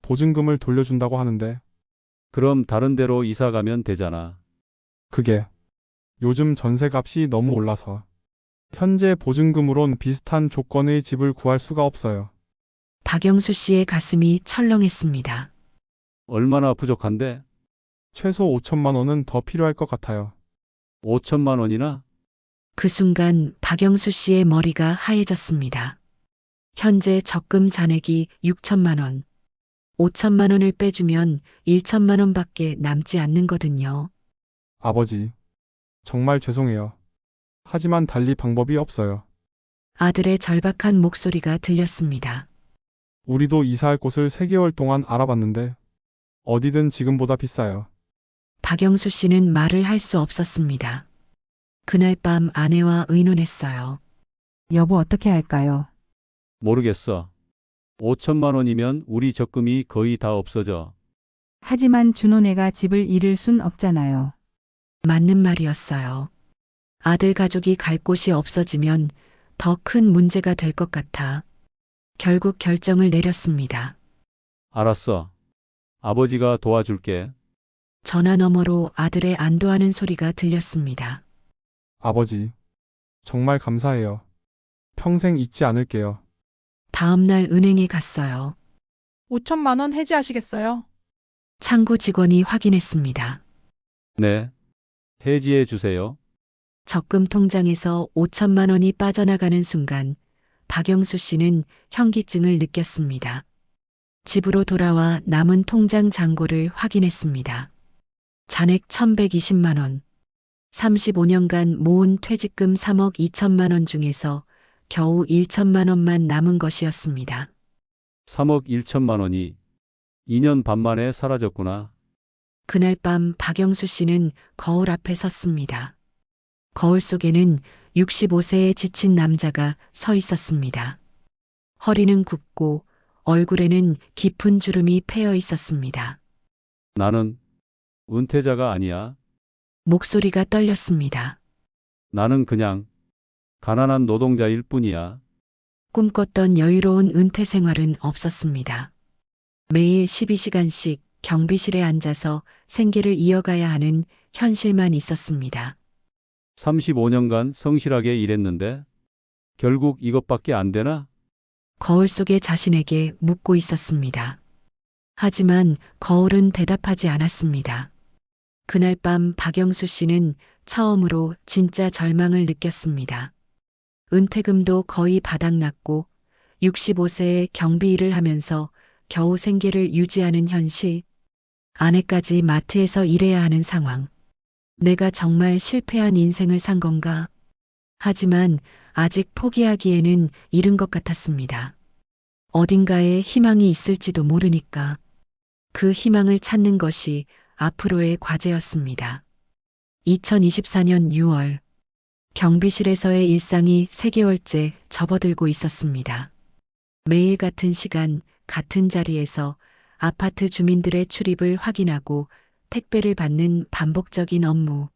보증금을 돌려준다고 하는데. 그럼 다른 데로 이사 가면 되잖아. 그게 요즘 전세값이 너무 올라서 현재 보증금으론 비슷한 조건의 집을 구할 수가 없어요. 박영수 씨의 가슴이 철렁했습니다. 얼마나 부족한데? 최소 5천만 원은 더 필요할 것 같아요. 5천만 원이나? 그 순간 박영수 씨의 머리가 하얘졌습니다. 현재 적금 잔액이 6천만 원. 5천만 원을 빼주면 1천만 원밖에 남지 않는 거든요. 아버지, 정말 죄송해요. 하지만 달리 방법이 없어요. 아들의 절박한 목소리가 들렸습니다. 우리도 이사할 곳을 3개월 동안 알아봤는데 어디든 지금보다 비싸요. 박영수 씨는 말을 할 수 없었습니다. 그날 밤 아내와 의논했어요. 여보 어떻게 할까요? 모르겠어. 5천만 원이면 우리 적금이 거의 다 없어져. 하지만 준호네가 집을 잃을 순 없잖아요. 맞는 말이었어요. 아들 가족이 갈 곳이 없어지면 더 큰 문제가 될 것 같아 결국 결정을 내렸습니다. 알았어. 아버지가 도와줄게. 전화 너머로 아들의 안도하는 소리가 들렸습니다. 아버지, 정말 감사해요. 평생 잊지 않을게요. 다음 날 은행에 갔어요. 5천만 원 해지하시겠어요? 창구 직원이 확인했습니다. 네. 해지해 주세요. 적금 통장에서 5천만 원이 빠져나가는 순간 박영수 씨는 현기증을 느꼈습니다. 집으로 돌아와 남은 통장 잔고를 확인했습니다. 잔액 1,120만 원. 35년간 모은 퇴직금 3억 2천만 원 중에서 겨우 1천만 원만 남은 것이었습니다. 3억 1천만 원이 2년 반 만에 사라졌구나. 그날 밤 박영수 씨는 거울 앞에 섰습니다. 거울 속에는 65세의 지친 남자가 서 있었습니다. 허리는 굽고 얼굴에는 깊은 주름이 패여 있었습니다. 나는 은퇴자가 아니야. 목소리가 떨렸습니다. 나는 그냥 가난한 노동자일 뿐이야. 꿈꿨던 여유로운 은퇴 생활은 없었습니다. 매일 12시간씩 경비실에 앉아서 생계를 이어가야 하는 현실만 있었습니다. 35년간 성실하게 일했는데 결국 이것밖에 안 되나? 거울 속의 자신에게 묻고 있었습니다. 하지만 거울은 대답하지 않았습니다. 그날 밤 박영수 씨는 처음으로 진짜 절망을 느꼈습니다. 은퇴금도 거의 바닥났고 65세에 경비 일을 하면서 겨우 생계를 유지하는 현실, 아내까지 마트에서 일해야 하는 상황. 내가 정말 실패한 인생을 산 건가? 하지만 아직 포기하기에는 이른 것 같았습니다. 어딘가에 희망이 있을지도 모르니까 그 희망을 찾는 것이 앞으로의 과제였습니다. 2024년 6월 경비실에서의 일상이 3개월째 접어들고 있었습니다. 매일 같은 시간, 같은 자리에서 아파트 주민들의 출입을 확인하고 택배를 받는 반복적인 업무.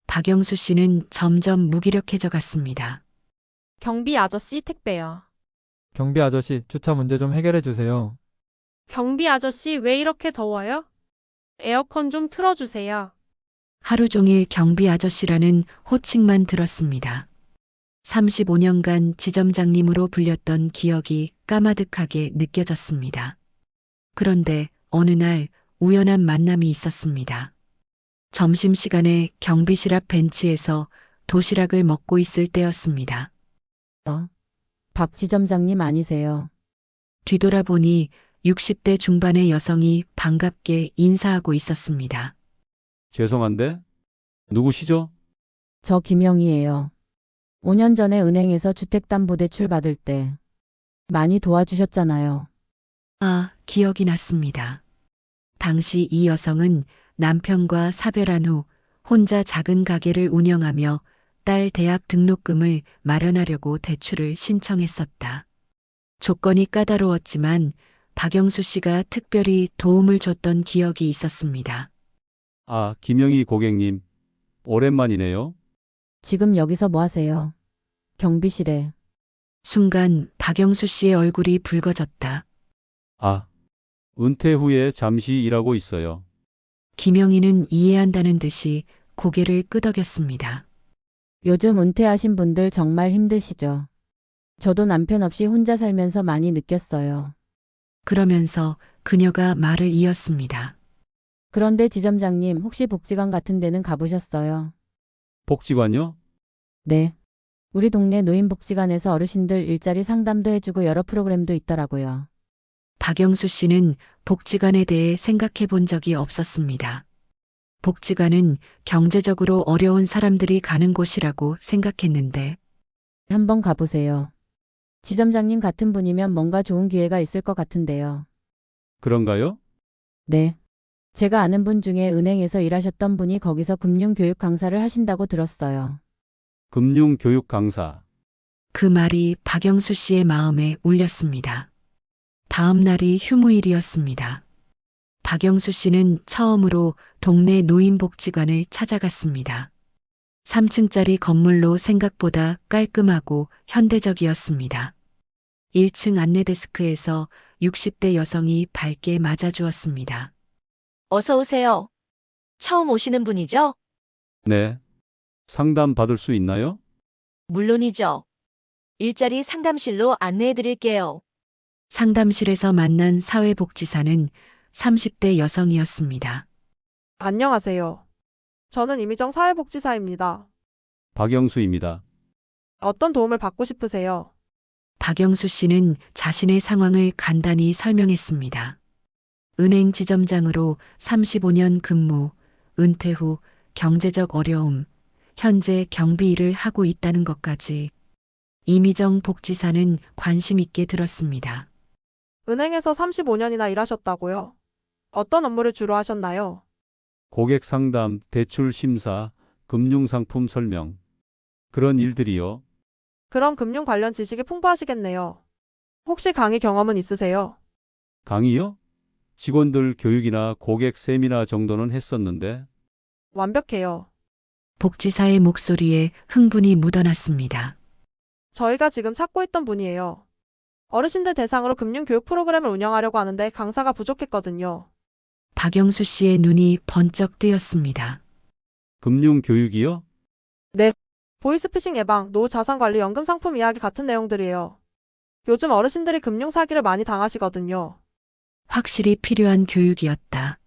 박영수 씨는 점점 무기력해져 갔습니다. 경비 아저씨 택배요. 경비 아저씨, 주차 문제 좀 해결해 주세요. 경비 아저씨 왜 이렇게 더워요? 에어컨 좀 틀어주세요. 하루 종일 경비 아저씨라는 호칭만 들었습니다. 35년간 지점장님으로 불렸던 기억이 까마득하게 느껴졌습니다. 그런데 어느 날 우연한 만남이 있었습니다. 점심시간에 경비실 앞 벤치에서 도시락을 먹고 있을 때였습니다. 박 지점장님 아니세요? 뒤돌아보니 60대 중반의 여성이 반갑게 인사하고 있었습니다. 죄송한데 누구시죠? 저 김영희예요. 5년 전에 은행에서 주택담보대출 받을 때 많이 도와주셨잖아요. 아, 기억이 났습니다. 당시 이 여성은 남편과 사별한 후 혼자 작은 가게를 운영하며 딸 대학 등록금을 마련하려고 대출을 신청했었다. 조건이 까다로웠지만 박영수 씨가 특별히 도움을 줬던 기억이 있었습니다. 아, 김영희 고객님. 오랜만이네요. 지금 여기서 뭐 하세요? 경비실에. 순간 박영수 씨의 얼굴이 붉어졌다. 아, 은퇴 후에 잠시 일하고 있어요. 김영희는 이해한다는 듯이 고개를 끄덕였습니다. 요즘 은퇴하신 분들 정말 힘드시죠? 저도 남편 없이 혼자 살면서 많이 느꼈어요. 그러면서 그녀가 말을 이었습니다. 그런데 지점장님 혹시 복지관 같은 데는 가보셨어요? 복지관요? 네. 우리 동네 노인복지관에서 어르신들 일자리 상담도 해주고 여러 프로그램도 있더라고요. 박영수 씨는 복지관에 대해 생각해 본 적이 없었습니다. 복지관은 경제적으로 어려운 사람들이 가는 곳이라고 생각했는데 한번 가보세요. 지점장님 같은 분이면 뭔가 좋은 기회가 있을 것 같은데요. 그런가요? 네. 제가 아는 분 중에 은행에서 일하셨던 분이 거기서 금융교육 강사를 하신다고 들었어요. 금융교육 강사. 그 말이 박영수 씨의 마음에 울렸습니다. 다음 날이 휴무일이었습니다. 박영수 씨는 처음으로 동네 노인복지관을 찾아갔습니다. 3층짜리 건물로 생각보다 깔끔하고 현대적이었습니다. 1층 안내 데스크에서 60대 여성이 밝게 맞아주었습니다. 어서 오세요. 처음 오시는 분이죠? 네. 상담 받을 수 있나요? 물론이죠. 일자리 상담실로 안내해 드릴게요. 상담실에서 만난 사회복지사는 30대 여성이었습니다. 안녕하세요. 저는 이미정 사회복지사입니다. 박영수입니다. 어떤 도움을 받고 싶으세요? 박영수 씨는 자신의 상황을 간단히 설명했습니다. 은행 지점장으로 35년 근무, 은퇴 후 경제적 어려움, 현재 경비 일을 하고 있다는 것까지. 이미정 복지사는 관심 있게 들었습니다. 은행에서 35년이나 일하셨다고요? 어떤 업무를 주로 하셨나요? 고객 상담, 대출 심사, 금융상품 설명. 그런 일들이요. 그럼 금융 관련 지식이 풍부하시겠네요. 혹시 강의 경험은 있으세요? 강의요? 직원들 교육이나 고객 세미나 정도는 했었는데. 완벽해요. 복지사의 목소리에 흥분이 묻어났습니다. 저희가 지금 찾고 있던 분이에요. 어르신들 대상으로 금융교육 프로그램을 운영하려고 하는데 강사가 부족했거든요. 박영수 씨의 눈이 번쩍 뜨였습니다. 금융교육이요? 네. 보이스피싱 예방, 노후 자산관리, 연금 상품 이야기 같은 내용들이에요. 요즘 어르신들이 금융 사기를 많이 당하시거든요. 확실히 필요한 교육이었다.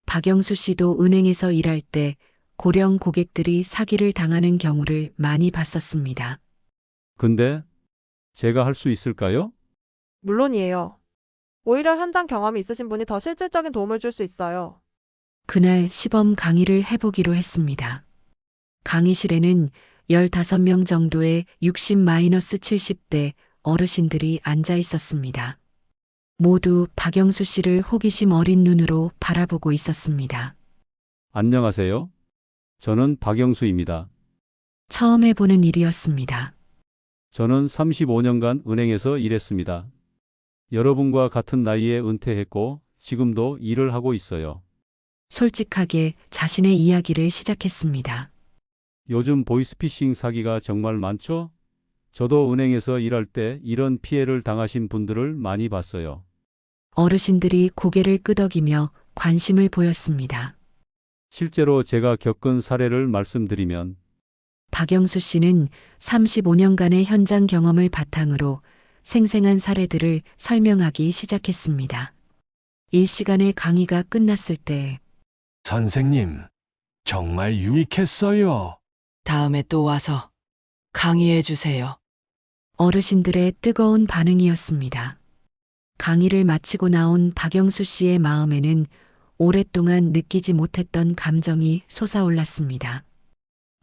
박영수 씨도 은행에서 일할 때 고령 고객들이 사기를 당하는 경우를 많이 봤었습니다. 근데 제가 할 수 있을까요? 물론이에요. 오히려 현장 경험이 있으신 분이 더 실질적인 도움을 줄 수 있어요. 그날 시범 강의를 해보기로 했습니다. 강의실에는 15명 정도의 60-70대 어르신들이 앉아 있었습니다. 모두 박영수 씨를 호기심 어린 눈으로 바라보고 있었습니다. 안녕하세요. 저는 박영수입니다. 처음 해보는 일이었습니다. 저는 35년간 은행에서 일했습니다. 여러분과 같은 나이에 은퇴했고 지금도 일을 하고 있어요. 솔직하게 자신의 이야기를 시작했습니다. 요즘 보이스피싱 사기가 정말 많죠? 저도 은행에서 일할 때 이런 피해를 당하신 분들을 많이 봤어요. 어르신들이 고개를 끄덕이며 관심을 보였습니다. 실제로 제가 겪은 사례를 말씀드리면 박영수 씨는 35년간의 현장 경험을 바탕으로 생생한 사례들을 설명하기 시작했습니다. 일시간의 강의가 끝났을 때 선생님, 정말 유익했어요. 다음에 또 와서 강의해 주세요. 어르신들의 뜨거운 반응이었습니다. 강의를 마치고 나온 박영수 씨의 마음에는 오랫동안 느끼지 못했던 감정이 솟아올랐습니다.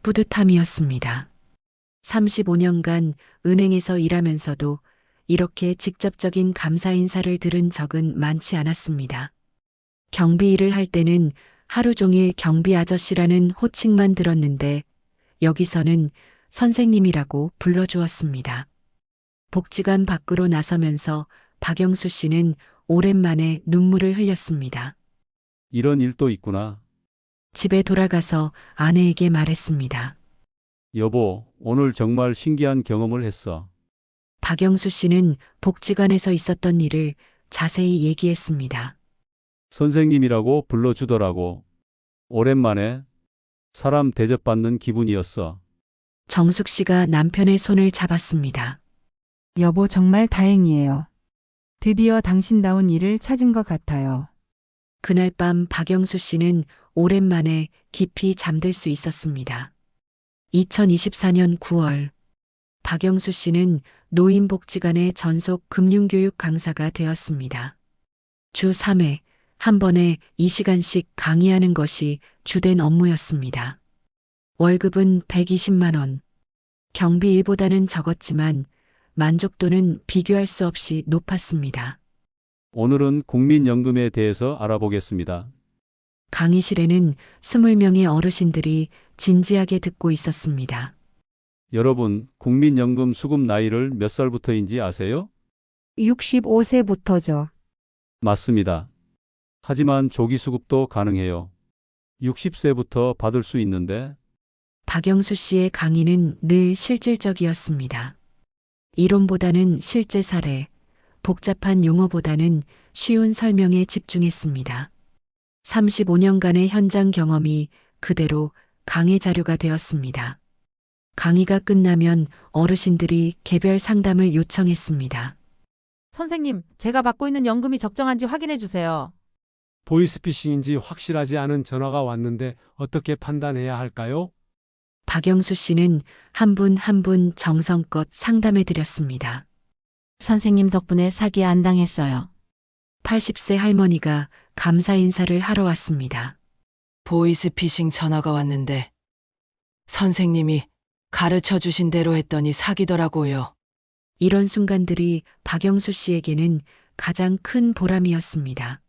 뿌듯함이었습니다. 35년간 은행에서 일하면서도 이렇게 직접적인 감사 인사를 들은 적은 많지 않았습니다. 경비 일을 할 때는 하루 종일 경비 아저씨라는 호칭만 들었는데 여기서는 선생님이라고 불러주었습니다. 복지관 밖으로 나서면서 박영수 씨는 오랜만에 눈물을 흘렸습니다. 이런 일도 있구나. 집에 돌아가서 아내에게 말했습니다. 여보, 오늘 정말 신기한 경험을 했어. 박영수 씨는 복지관에서 있었던 일을 자세히 얘기했습니다. 선생님이라고 불러주더라고. 오랜만에 사람 대접받는 기분이었어. 정숙 씨가 남편의 손을 잡았습니다. 여보, 정말 다행이에요. 드디어 당신다운 일을 찾은 것 같아요. 그날 밤 박영수 씨는 오랜만에 깊이 잠들 수 있었습니다. 2024년 9월, 박영수 씨는 노인복지관의 전속 금융교육 강사가 되었습니다. 주 3회, 한 번에 2시간씩 강의하는 것이 주된 업무였습니다. 월급은 120만 원. 경비 일보다는 적었지만 만족도는 비교할 수 없이 높았습니다. 오늘은 국민연금에 대해서 알아보겠습니다. 강의실에는 20명의 어르신들이 진지하게 듣고 있었습니다. 여러분, 국민연금 수급 나이를 몇 살부터인지 아세요? 65세부터죠. 맞습니다. 하지만 조기 수급도 가능해요. 60세부터 받을 수 있는데 박영수 씨의 강의는 늘 실질적이었습니다. 이론보다는 실제 사례, 복잡한 용어보다는 쉬운 설명에 집중했습니다. 35년간의 현장 경험이 그대로 강의 자료가 되었습니다. 강의가 끝나면 어르신들이 개별 상담을 요청했습니다. 선생님, 제가 받고 있는 연금이 적정한지 확인해 주세요. 보이스피싱인지 확실하지 않은 전화가 왔는데 어떻게 판단해야 할까요? 박영수 씨는 한 분 한 분 정성껏 상담해 드렸습니다. 선생님 덕분에 사기 안 당했어요. 80세 할머니가 감사 인사를 하러 왔습니다. 보이스피싱 전화가 왔는데 선생님이 가르쳐 주신 대로 했더니 사기더라고요. 이런 순간들이 박영수 씨에게는 가장 큰 보람이었습니다.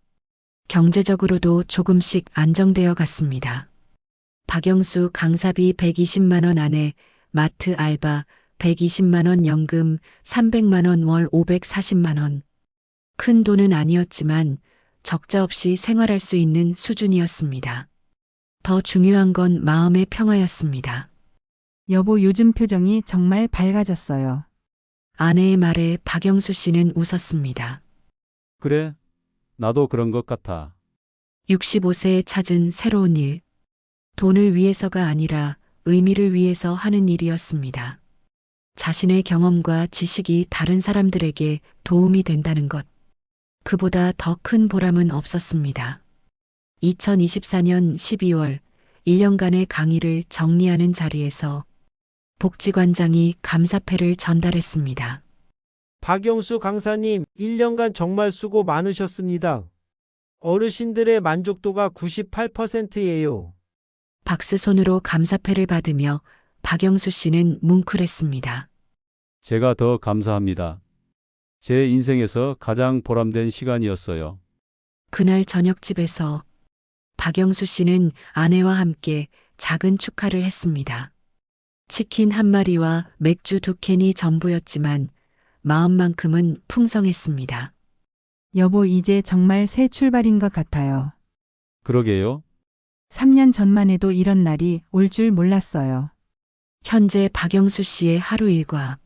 경제적으로도 조금씩 안정되어 갔습니다. 박영수 강사비 120만 원 안에 마트 알바 120만 원 연금 300만 원 월 540만 원. 큰 돈은 아니었지만 적자 없이 생활할 수 있는 수준이었습니다. 더 중요한 건 마음의 평화였습니다. 여보, 요즘 표정이 정말 밝아졌어요. 아내의 말에 박영수 씨는 웃었습니다. 그래? 나도 그런 것 같아. 65세에 찾은 새로운 일. 돈을 위해서가 아니라 의미를 위해서 하는 일이었습니다. 자신의 경험과 지식이 다른 사람들에게 도움이 된다는 것. 그보다 더 큰 보람은 없었습니다. 2024년 12월 1년간의 강의를 정리하는 자리에서 복지관장이 감사패를 전달했습니다. 박영수 강사님, 1년간 정말 수고 많으셨습니다. 어르신들의 만족도가 98%예요. 박스 손으로 감사패를 받으며 박영수 씨는 뭉클했습니다. 제가 더 감사합니다. 제 인생에서 가장 보람된 시간이었어요. 그날 저녁집에서 박영수 씨는 아내와 함께 작은 축하를 했습니다. 치킨 한 마리와 맥주 2캔이 전부였지만 마음만큼은 풍성했습니다. 여보, 이제 정말 새 출발인 것 같아요. 그러게요. 3년 전만 해도 이런 날이 올 줄 몰랐어요. 현재 박영수 씨의 하루 일과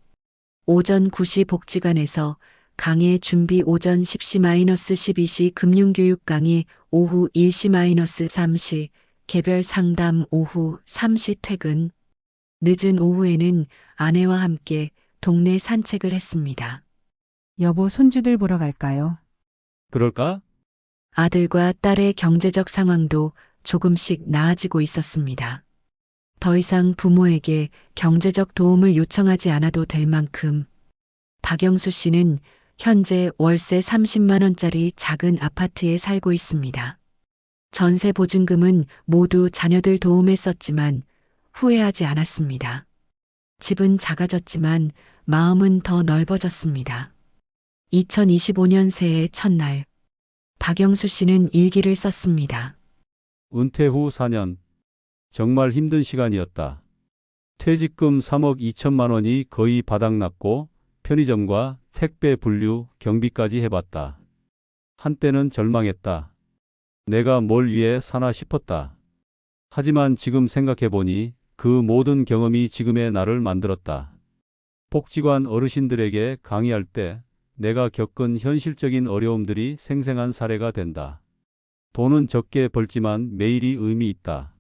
오전 9시 복지관에서 강의 준비 오전 10시-12시 금융교육 강의 오후 1시-3시 개별 상담 오후 3시 퇴근 늦은 오후에는 아내와 함께 동네 산책을 했습니다. 여보, 손주들 보러 갈까요? 그럴까? 아들과 딸의 경제적 상황도 조금씩 나아지고 있었습니다. 더 이상 부모에게 경제적 도움을 요청하지 않아도 될 만큼 박영수 씨는 현재 월세 30만 원짜리 작은 아파트에 살고 있습니다. 전세 보증금은 모두 자녀들 도움에 썼지만 후회하지 않았습니다. 집은 작아졌지만 마음은 더 넓어졌습니다. 2025년 새해 첫날 박영수 씨는 일기를 썼습니다. 은퇴 후 4년. 정말 힘든 시간이었다. 퇴직금 3억 2천만 원이 거의 바닥났고 편의점과 택배 분류, 경비까지 해봤다. 한때는 절망했다. 내가 뭘 위해 사나 싶었다. 하지만 지금 생각해보니 그 모든 경험이 지금의 나를 만들었다. 복지관 어르신들에게 강의할 때 내가 겪은 현실적인 어려움들이 생생한 사례가 된다. 돈은 적게 벌지만 매일이 의미 있다.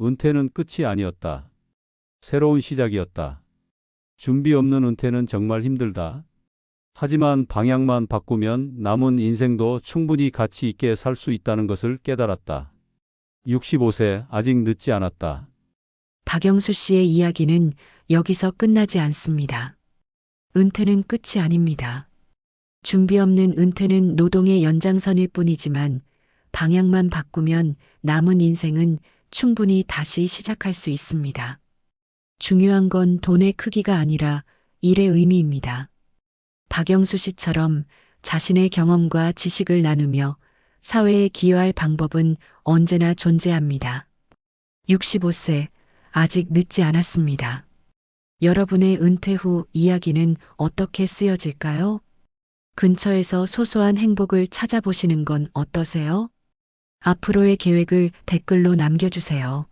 은퇴는 끝이 아니었다. 새로운 시작이었다. 준비 없는 은퇴는 정말 힘들다. 하지만 방향만 바꾸면 남은 인생도 충분히 가치 있게 살 수 있다는 것을 깨달았다. 65세 아직 늦지 않았다. 박영수 씨의 이야기는 여기서 끝나지 않습니다. 은퇴는 끝이 아닙니다. 준비 없는 은퇴는 노동의 연장선일 뿐이지만 방향만 바꾸면 남은 인생은 충분히 다시 시작할 수 있습니다. 중요한 건 돈의 크기가 아니라 일의 의미입니다. 박영수 씨처럼 자신의 경험과 지식을 나누며 사회에 기여할 방법은 언제나 존재합니다. 65세, 아직 늦지 않았습니다. 여러분의 은퇴 후 이야기는 어떻게 쓰여질까요? 근처에서 소소한 행복을 찾아보시는 건 어떠세요? 앞으로의 계획을 댓글로 남겨주세요.